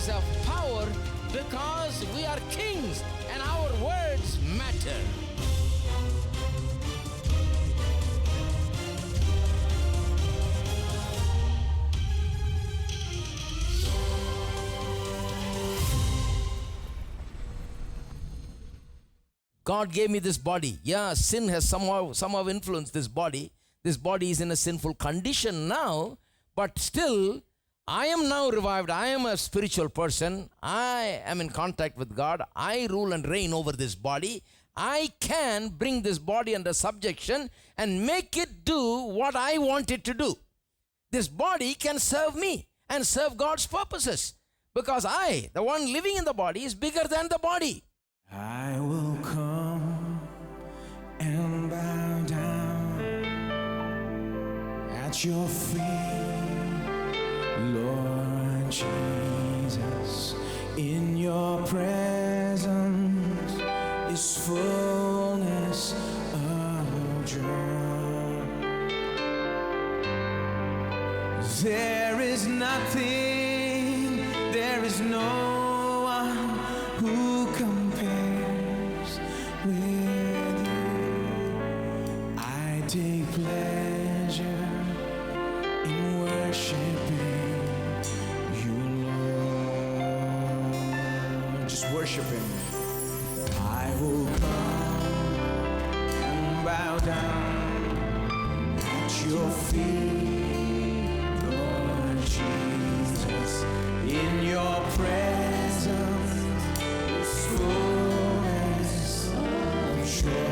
place of power because we are kings and our words matter. God gave me this body. Yeah, sin has somehow influenced this body. This body is in a sinful condition now, but still, I am now revived. I am a spiritual person. I am in contact with God. I rule and reign over this body. I can bring this body under subjection and make it do what I want it to do. This body can serve me and serve God's purposes because I, the one living in the body, is bigger than the body. I will come and bow down at your feet, Lord Jesus. In your presence is fullness of joy. There is nothing, there is no one who compares with you. I take pleasure in worshiping you, Lord. Just worship Him. I will come and bow down at your feet, Lord Jesus. In your presence fullness of joy.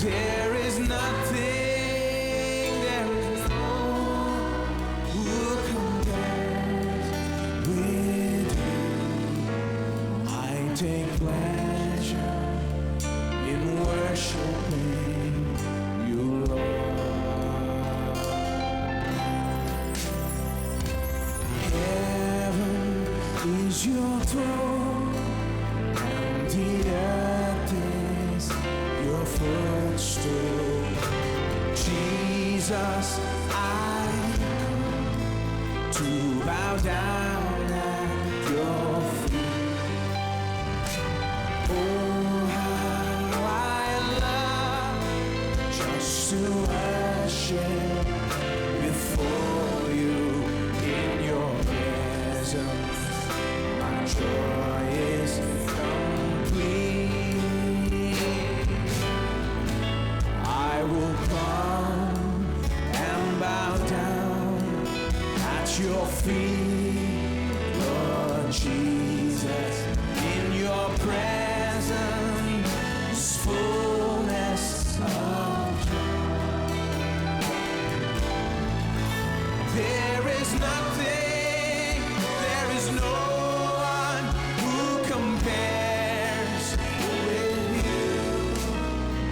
There is nothing, there is no one who compares with you. I take pleasure in worshiping you, Lord. Heaven is your throne, and the earth is your footstool. Jesus, I come to bow down at your feet. Oh, how I love just to worship before you in your presence. My joy is complete. I will come and bow down at your feet, Lord Jesus. In your presence is fullness of joy. There is nothing, there is no one who compares with you.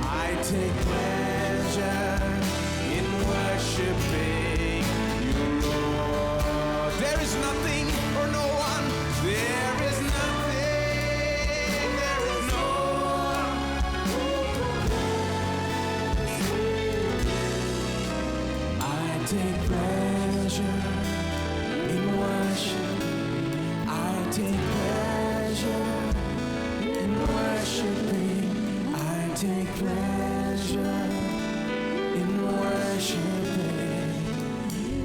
I take pleasure in worshiping you, Lord. There is nothing or no one. There is nothing, there is no one who compares with you. I take pleasure in worship. I take pleasure in worshiping. I take pleasure in worshiping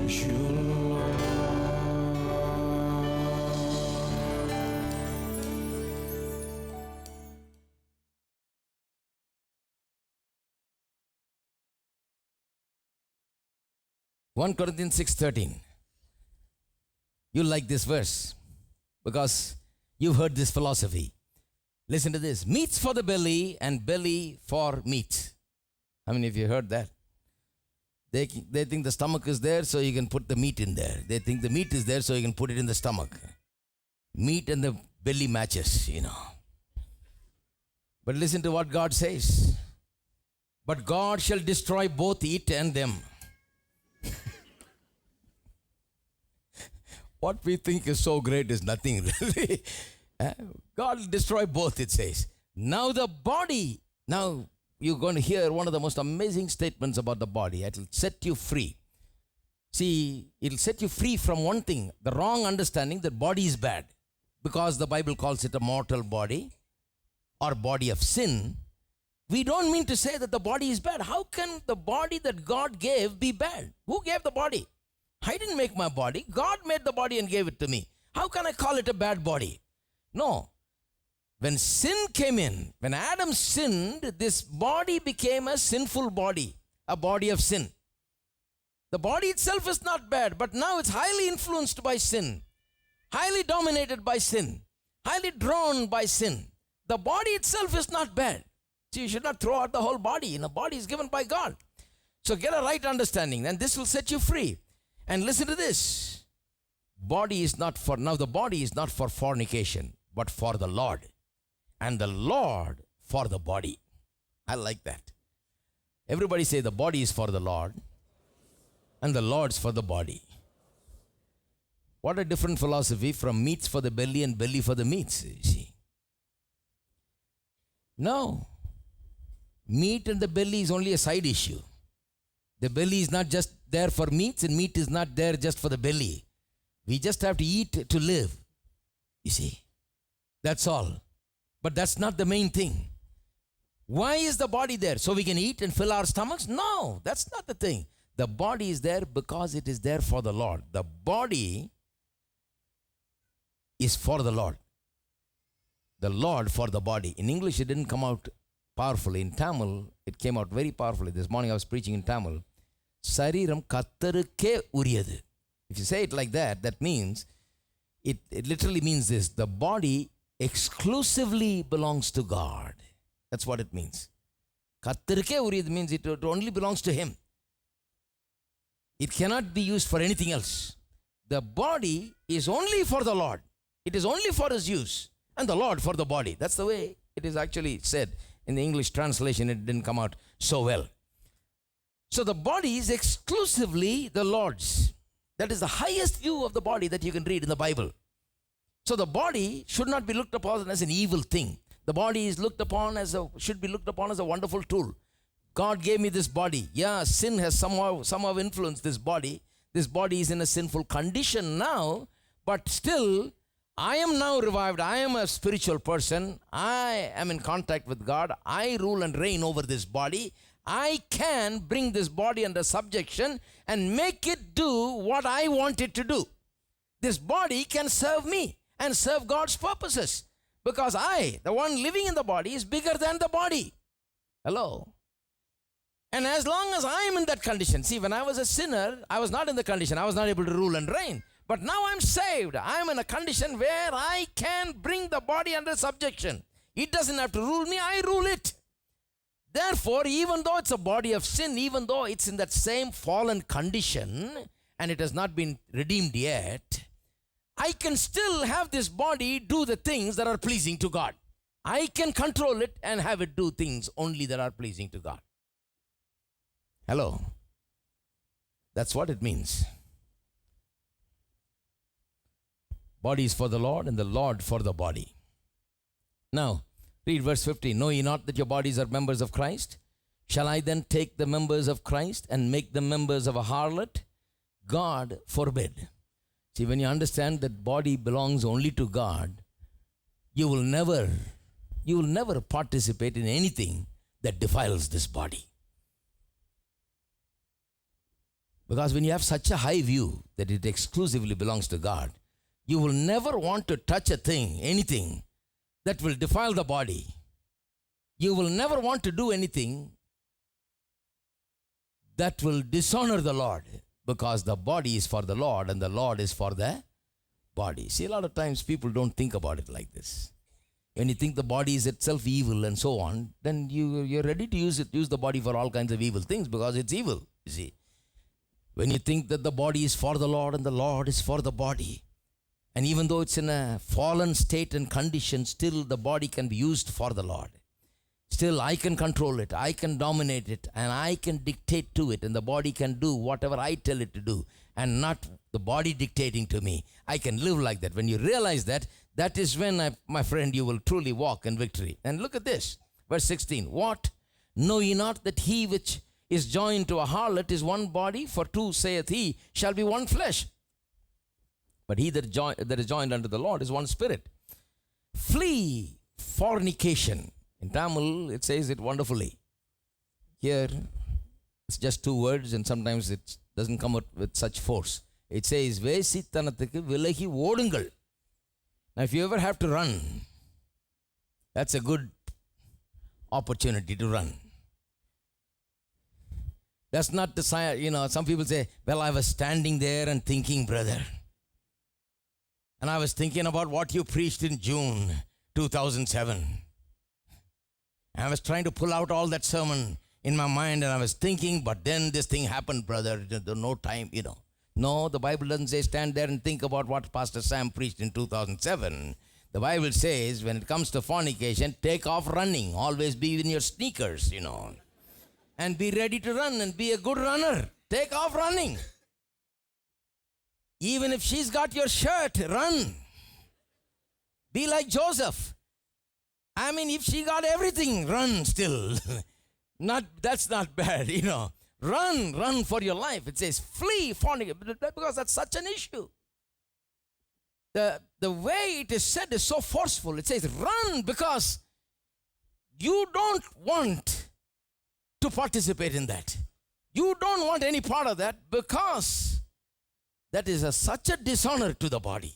you, Lord. One Corinthians 6:13. You like this verse because you've heard this philosophy. Listen to this. Meat's for the belly and belly for meat. How many of you heard that? They think the stomach is there so you can put the meat in there. They think the meat is there so you can put it in the stomach. Meat and the belly matches, you know. But listen to what God says. But God shall destroy both it and them. What we think is so great is nothing really. God will destroy both, it says. Now the body, now you're going to hear one of the most amazing statements about the body. It will set you free. See, it'll set you free from one thing, the wrong understanding that body is bad. Because the Bible calls it a mortal body or body of sin, we don't mean to say that the body is bad. How can the body that God gave be bad? Who gave the body? I didn't make my body. God made the body and gave it to me. How can I call it a bad body? No. When sin came in, when Adam sinned, this body became a sinful body, a body of sin. The body itself is not bad, but now it's highly influenced by sin, highly dominated by sin, highly drawn by sin. The body itself is not bad. So you should not throw out the whole body. The body is given by God. So get a right understanding, and this will set you free. And listen to this. Body is not for, now the body is not for fornication, but for the Lord. And the Lord for the body. I like that. Everybody say the body is for the Lord and the Lord's for the body. What a different philosophy from meats for the belly and belly for the meats, you see. No. Meat and the belly is only a side issue. The belly is not just there for meats and meat is not there just for the belly. We just have to eat to live, you see. That's all. But that's not the main thing. Why is the body there? So we can eat and fill our stomachs? No, that's not the thing. The body is there because it is there for the Lord. The body is for the Lord. The Lord for the body. In English, it didn't come out powerfully. In Tamil, it came out very powerfully. This morning I was preaching in Tamil. Sariram kattarukke uriyadu. If you say it like that, that means, it literally means this. The body exclusively belongs to God. That's what it means. Kattarukke uriyadu means it only belongs to Him. It cannot be used for anything else. The body is only for the Lord. It is only for His use. And the Lord for the body. That's the way it is actually said. In the English translation, it didn't come out so well. So the body is exclusively the Lord's. That is the highest view of the body that you can read in the Bible. So the body should not be looked upon as an evil thing. The body is should be looked upon as a wonderful tool. God gave me this body. Yeah, sin has somehow influenced this body. This body is in a sinful condition now, but still, I am now revived. I am a spiritual person. I am in contact with God. I rule and reign over this body. I can bring this body under subjection and make it do what I want it to do. This body can serve me and serve God's purposes because I, the one living in the body, is bigger than the body. Hello? And as long as I am in that condition, see, when I was a sinner, I was not in the condition. I was not able to rule and reign. But now I'm saved. I'm in a condition where I can bring the body under subjection. It doesn't have to rule me. I rule it. Therefore, even though it's a body of sin, even though it's in that same fallen condition and it has not been redeemed yet, I can still have this body do the things that are pleasing to God. I can control it and have it do things only that are pleasing to God. Hello? That's what it means. Body is for the Lord and the Lord for the body. Now, read verse 15. Know ye not that your bodies are members of Christ? Shall I then take the members of Christ and make them members of a harlot? God forbid. See, when you understand that body belongs only to God, you will never participate in anything that defiles this body. Because when you have such a high view that it exclusively belongs to God, you will never want to touch a thing, anything, that will defile the body. You will never want to do anything that will dishonor the Lord, because the body is for the Lord and the Lord is for the body. See, a lot of times people don't think about it like this. When you think the body is itself evil and so on, then you're ready to use the body for all kinds of evil things because it's evil, you see. When you think that the body is for the Lord and the Lord is for the body, and even though it's in a fallen state and condition, still the body can be used for the Lord. Still, I can control it, I can dominate it, and I can dictate to it, and the body can do whatever I tell it to do, and not the body dictating to me. I can live like that. When you realize that, that is when, my friend, you will truly walk in victory. And look at this, verse 16. What? Know ye not that he which is joined to a harlot is one body, for two, saith he, shall be one flesh. But he that is joined unto the Lord is one spirit. Flee fornication. In Tamil, it says it wonderfully. Here, it's just two words, and sometimes it doesn't come out with such force. It says, வேசித்தனத்துக்கு விலகி ஓடுங்கள். Now, if you ever have to run, that's a good opportunity to run. That's not the sign, some people say, well, I was standing there and thinking, brother. And I was thinking about what you preached in June 2007. I was trying to pull out all that sermon in my mind, and I was thinking, but then this thing happened, brother. There's no time, No, the Bible doesn't say stand there and think about what Pastor Sam preached in 2007. The Bible says when it comes to fornication, take off running. Always be in your sneakers, And be ready to run and be a good runner. Take off running. Even if she's got your shirt, run. Be like Joseph. I mean, if she got everything, run still. That's not bad, Run for your life. It says flee fornication, because that's such an issue. The way it is said is so forceful. It says run because you don't want to participate in that. You don't want any part of that because that is such a dishonor to the body.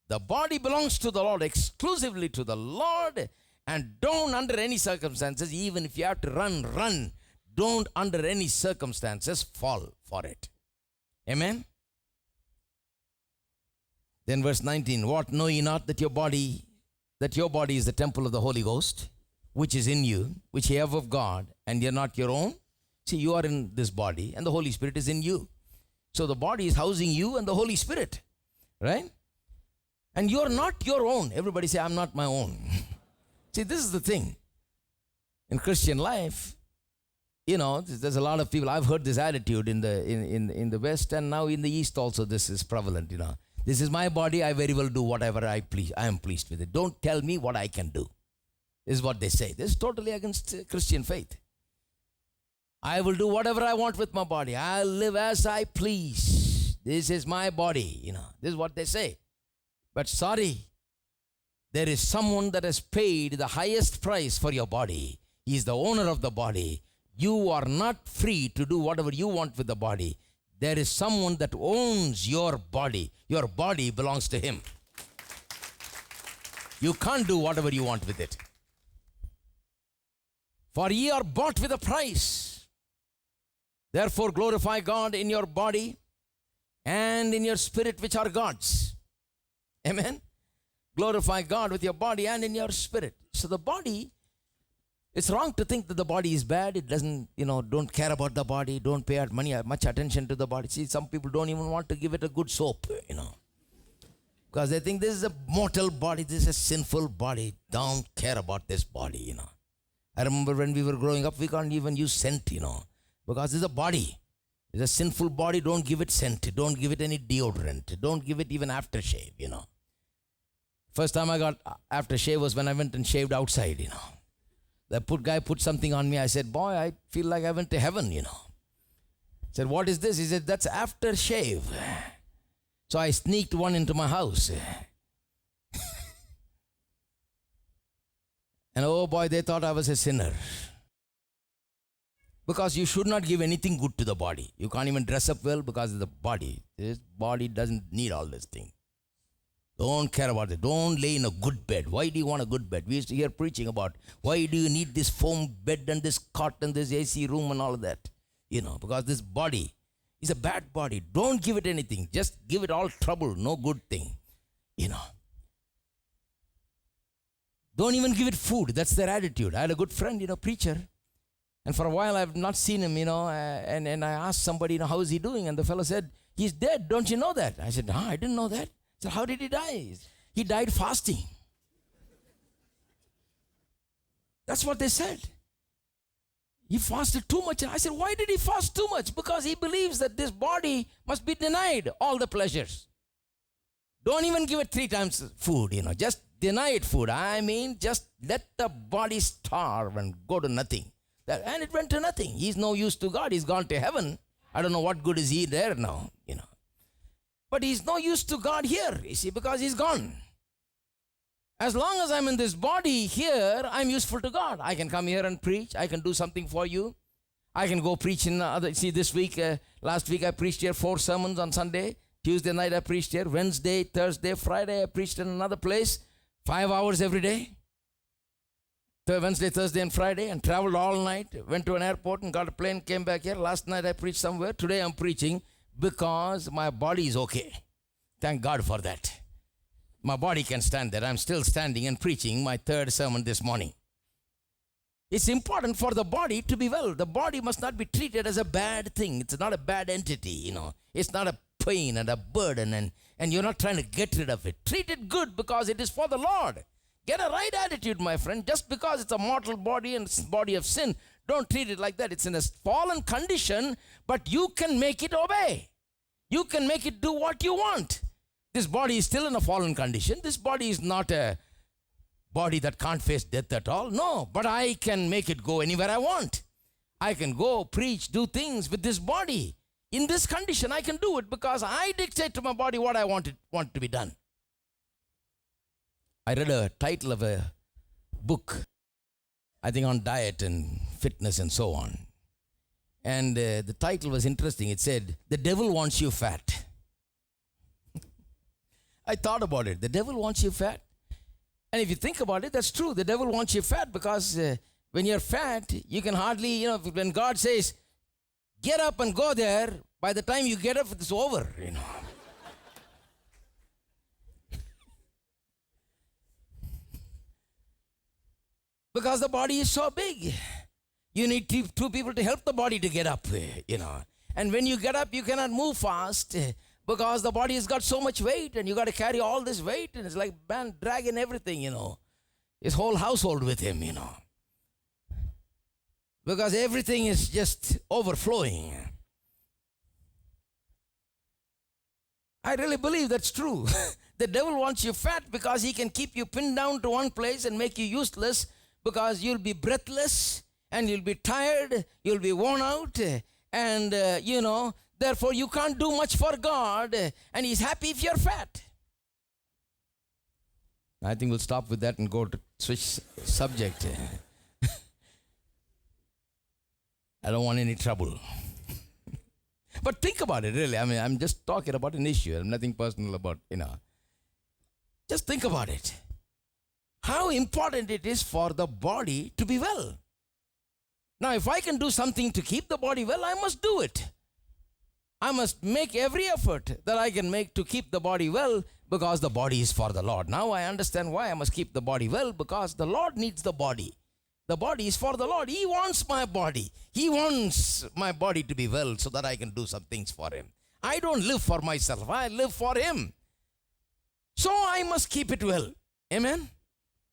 The body belongs to the Lord, exclusively to the Lord, and don't under any circumstances, even if you have to run, don't under any circumstances fall for it. Amen? Then verse 19, what, know ye not that your body is the temple of the Holy Ghost, which is in you, which ye have of God, and ye are not your own? See, you are in this body, and the Holy Spirit is in you. So the body is housing you and the Holy Spirit, right? And you are not your own. Everybody say, I'm not my own. See, this is the thing. In Christian life, there's a lot of people. I've heard this attitude in the West, and now in the East also this is prevalent, This is my body, I very well do whatever I am pleased with it. Don't tell me what I can do. This is what they say. This is totally against Christian faith. I will do whatever I want with my body. I'll live as I please. This is my body, This is what they say. But sorry, there is someone that has paid the highest price for your body. He is the owner of the body. You are not free to do whatever you want with the body. There is someone that owns your body. Your body belongs to him. You can't do whatever you want with it. For ye are bought with a price. Therefore glorify God in your body and in your spirit, which are God's. Amen? Glorify God with your body and in your spirit. So the body, it's wrong to think that the body is bad. It doesn't, don't care about the body. Don't pay much attention to the body. See, some people don't even want to give it a good soap, Because they think this is a mortal body. This is a sinful body. Don't care about this body, I remember when we were growing up, we can't even use scent, Because it's a body. It's a sinful body. Don't give it scent. Don't give it any deodorant. Don't give it even aftershave, First time I got aftershave was when I went and shaved outside, The guy put something on me. I said, boy, I feel like I went to heaven, I said, what is this? He said, that's aftershave. So I sneaked one into my house. And oh boy, they thought I was a sinner. Because you should not give anything good to the body. You can't even dress up well because of the body. This body doesn't need all this thing. Don't care about it. Don't lay in a good bed. Why do you want a good bed? We used to hear preaching about why do you need this foam bed and this cot and this AC room and all of that. Because this body is a bad body. Don't give it anything. Just give it all trouble. No good thing. Don't even give it food. That's their attitude. I had a good friend, preacher. And for a while I've not seen him, and I asked somebody, how is he doing? And the fellow said, he's dead. Don't you know that? I said, I didn't know that. So how did he die? He died fasting. That's what they said. He fasted too much. I said, why did he fast too much? Because he believes that this body must be denied all the pleasures. Don't even give it 3 times food, Just deny it food. I mean, just let the body starve and go to nothing. And it went to nothing. He's no use to God. He's gone to heaven. I don't know what good is he there now, But he's no use to God here, you see, because he's gone. As long as I'm in this body here, I'm useful to God. I can come here and preach. I can do something for you. I can go preach in this week, last week I preached here 4 sermons on Sunday. Tuesday night I preached here. Wednesday, Thursday, Friday I preached in another place. 5 hours every day. Wednesday, Thursday and Friday, and traveled all night. Went to an airport and got a plane, came back here. Last night I preached somewhere. Today I'm preaching because my body is okay. Thank God for that. My body can stand there. I'm still standing and preaching my 3rd sermon this morning. It's important for the body to be well. The body must not be treated as a bad thing. It's not a bad entity, It's not a pain and a burden, and you're not trying to get rid of it. Treat it good because it is for the Lord. Get a right attitude, my friend. Just because it's a mortal body and body of sin, don't treat it like that. It's in a fallen condition, but you can make it obey. You can make it do what you want. This body is still in a fallen condition. This body is not a body that can't face death at all. No, but I can make it go anywhere I want. I can go preach, do things with this body. In this condition, I can do it because I dictate to my body what I want to be done. I read a title of a book, I think on diet and fitness and so on. And the title was interesting. It said, "The devil wants you fat." I thought about it. The devil wants you fat. And if you think about it, that's true. The devil wants you fat because when you're fat, you can hardly, when God says, get up and go there, by the time you get up, it's over, Because the body is so big. You need 2 people to help the body to get up, And when you get up, you cannot move fast because the body has got so much weight and you got to carry all this weight, and it's like, man, dragging everything, his whole household with him, because everything is just overflowing. I really believe that's true. The devil wants you fat because he can keep you pinned down to one place and make you useless, because you'll be breathless and you'll be tired, you'll be worn out, and therefore you can't do much for God, and he's happy if you're fat. I think we'll stop with that and go to switch subject. I don't want any trouble. But think about it, really. I mean, I'm just talking about an issue. I'm nothing personal about, Just think about it. How important it is for the body to be well. Now, if I can do something to keep the body well, I must do it. I must make every effort that I can make to keep the body well, because the body is for the Lord. Now I understand why I must keep the body well, because the Lord needs the body. The body is for the Lord. He wants my body. He wants my body to be well so that I can do some things for him. I don't live for myself. I live for him. So I must keep it well. Amen?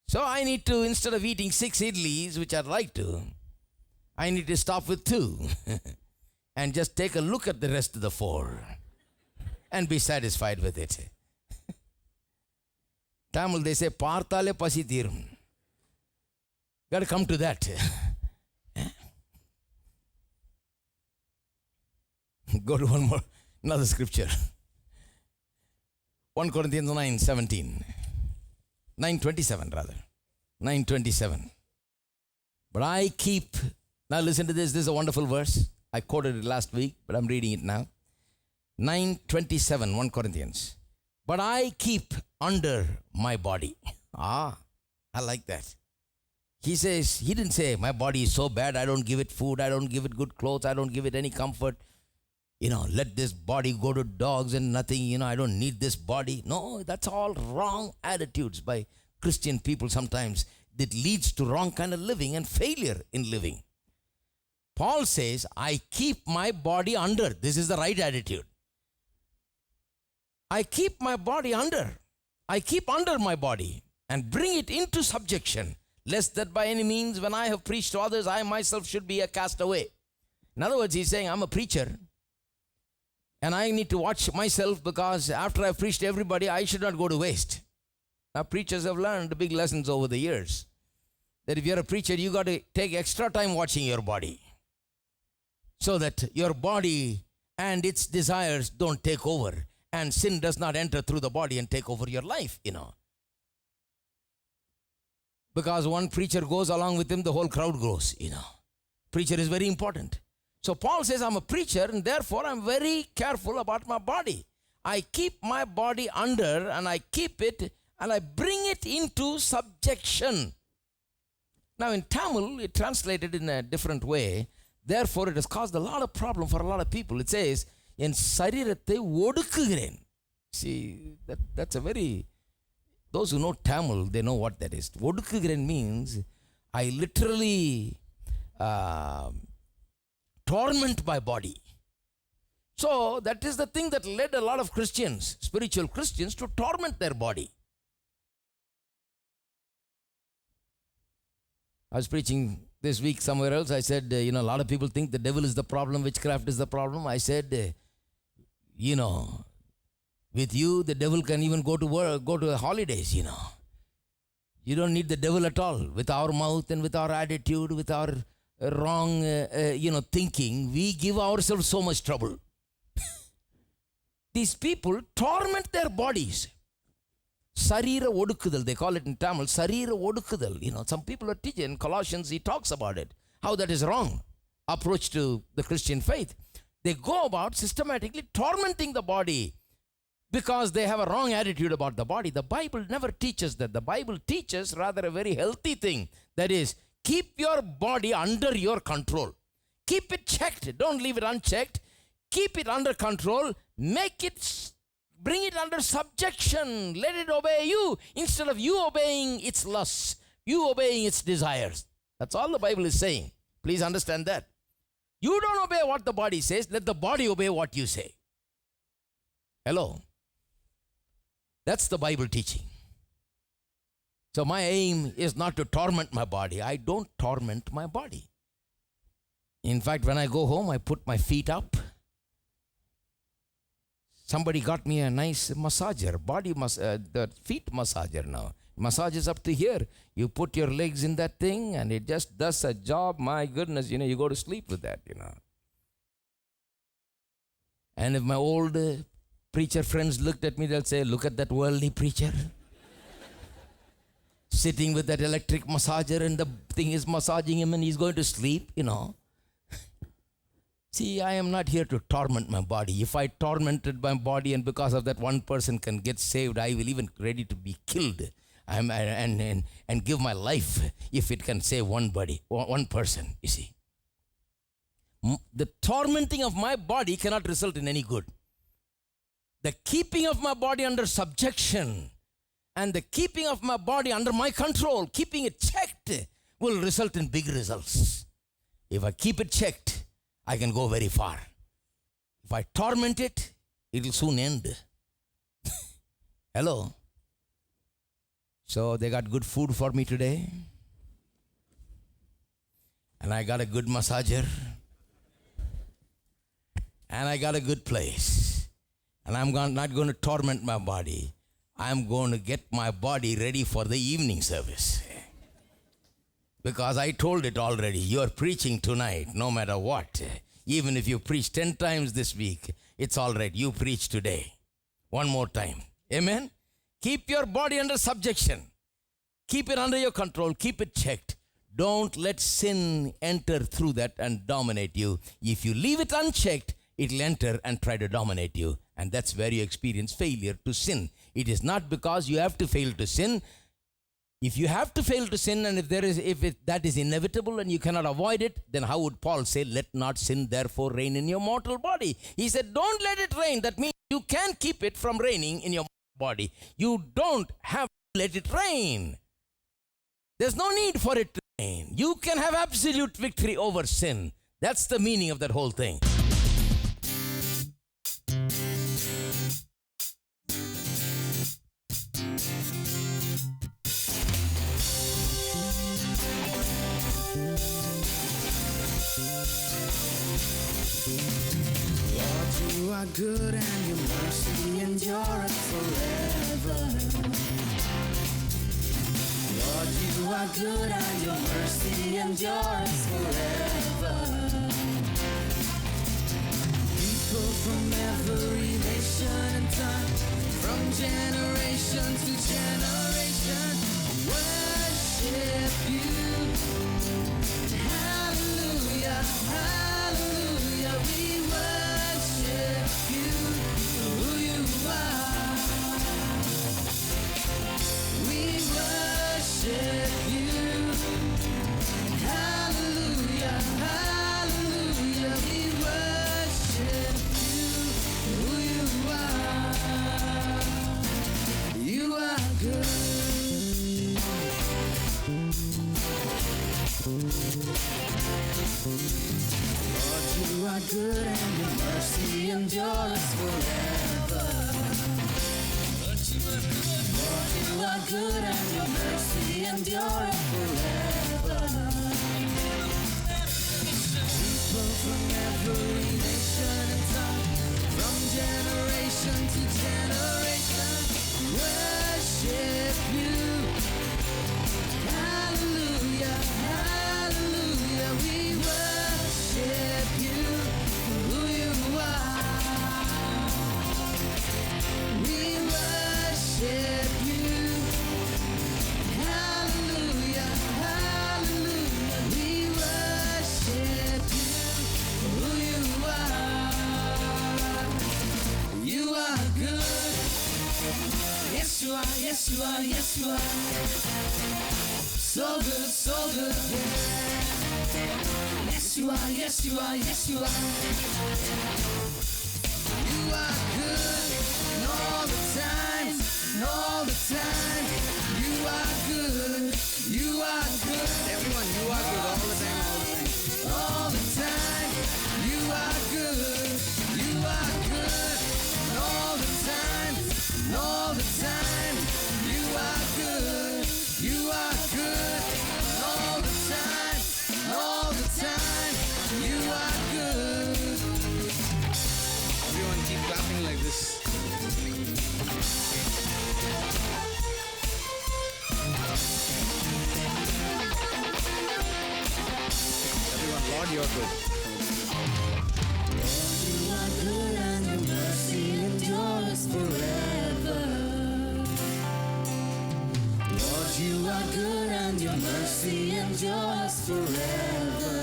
So I need to, instead of eating 6 idlis, which I'd like to, I need to stop with 2 and just take a look at the rest of the 4 and be satisfied with it. Tamil, they say, "Partale pasi thirum." Got to come to that. Go to another scripture. 1 Corinthians 9:17. 9:27 rather. 9:27. But I keep, now listen to this. This is a wonderful verse. I quoted it last week, but I'm reading it now. 9:27, 1 Corinthians. But I keep under my body. I like that. He says, he didn't say, my body is so bad, I don't give it food, I don't give it good clothes, I don't give it any comfort. Let this body go to dogs and nothing, I don't need this body. No, that's all wrong attitudes by Christian people sometimes. That leads to wrong kind of living and failure in living. Paul says, I keep my body under. This is the right attitude. I keep my body under. I keep under my body and bring it into subjection, lest that by any means, when I have preached to others, I myself should be a castaway. In other words, he's saying, I'm a preacher, and I need to watch myself, because after I've preached to everybody, I should not go to waste. Now, preachers have learned big lessons over the years. that if you're a preacher, you got to take extra time watching your body so that your body and its desires don't take over and sin does not enter through the body and take over your life, Because one preacher goes along with him, the whole crowd goes, Preacher is very important. So Paul says, I'm a preacher and therefore I'm very careful about my body. I keep my body under and I keep it and I bring it into subjection. Now in Tamil, it translated in a different way. Therefore, it has caused a lot of problem for a lot of people. It says, "En sarirathai odukkugiren." See, that's a very, those who know Tamil, they know what that is. Odukkugiren means, I literally torment my body. So, that is the thing that led a lot of Christians, spiritual Christians, to torment their body. I was preaching this week somewhere else. I said, a lot of people think the devil is the problem, witchcraft is the problem. I said, with you, the devil can even go to work, go to holidays, You don't need the devil at all. With our mouth and with our attitude, with our wrong, thinking, we give ourselves so much trouble. These people torment their bodies. Sarira odukudal, they call it in Tamil, Sarira odukudal. Some people are teaching, in Colossians, he talks about it, how that is wrong approach to the Christian faith. They go about systematically tormenting the body because they have a wrong attitude about the body. The Bible never teaches that. The Bible teaches rather a very healthy thing. That is, keep your body under your control. Keep it checked. Don't leave it unchecked. Keep it under control. Bring it under subjection. Let it obey you instead of you obeying its lusts, you obeying its desires. That's all the Bible is saying. Please understand that. You don't obey what the body says. Let the body obey what you say. Hello. That's the Bible teaching. So my aim is not to torment my body. I don't torment my body. In fact, when I go home, I put my feet up. Somebody got me a nice massager, the feet massager now. Massages up to here. You put your legs in that thing and it just does a job. My goodness, you go to sleep with that, And if my old preacher friends looked at me, they'll say, look at that worldly preacher. Sitting with that electric massager and the thing is massaging him and he's going to sleep, See, I am not here to torment my body. If I tormented my body and because of that one person can get saved, I will even ready to be killed and give my life if it can save one person, you see. The tormenting of my body cannot result in any good. The keeping of my body under subjection and the keeping of my body under my control, keeping it checked, will result in big results. If I keep it checked, I can go very far. If I torment it, it will soon end. Hello. So they got good food for me today. And I got a good massager. And I got a good place. And I'm not going to torment my body. I'm going to get my body ready for the evening service. Because I told it already, you are preaching tonight, no matter what. Even if you preach 10 times this week, it's all right. You preach today. One more time. Amen? Keep your body under subjection. Keep it under your control. Keep it checked. Don't let sin enter through that and dominate you. If you leave it unchecked, it'll enter and try to dominate you. And that's where you experience failure to sin. It is not because you have to fail to sin. If you have to fail to sin and that is inevitable and you cannot avoid it, then how would Paul say, let not sin therefore reign in your mortal body? He said, don't let it reign. That means you can keep it from reigning in your body. You don't have to let it reign. There's no need for it to reign. You can have absolute victory over sin. That's the meaning of that whole thing. Lord, you are good and your mercy endureth forever. you are good and your mercy endures forever. People from every nation and tongue, from generation to generation, worship you. Hallelujah, hallelujah, we worship you for who you are. We worship you. Hallelujah, hallelujah, we worship you for who you are. You are good. Lord, you are good and your mercy endures forever. Lord, you are good and your mercy endures forever. People from every nation and tongue, from generation to generation, worship you. Hallelujah, hallelujah, we worship you for who you are. We worship you. Hallelujah, hallelujah, we worship you for who you are. You are good. Yes, you are, yes, you are, yes, you are. So good, yeah. Yes, you are, yes, you are, yes, you are. You are good, and all the time, and all the time. You are good, you are good. Everyone, you are good all the time, all the time. All the time, you are good, you are good. And all the time, and all the time. You are good, you are good. And all the time, and all the time. You are good. Everyone keep clapping like this. Everyone, Lord, you are good. Lord, you are good and your mercy endures forever. Lord, you are good and your mercy endures forever.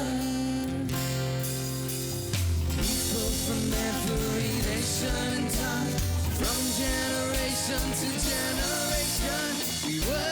People from every nation and tongue, from generation to generation, we worship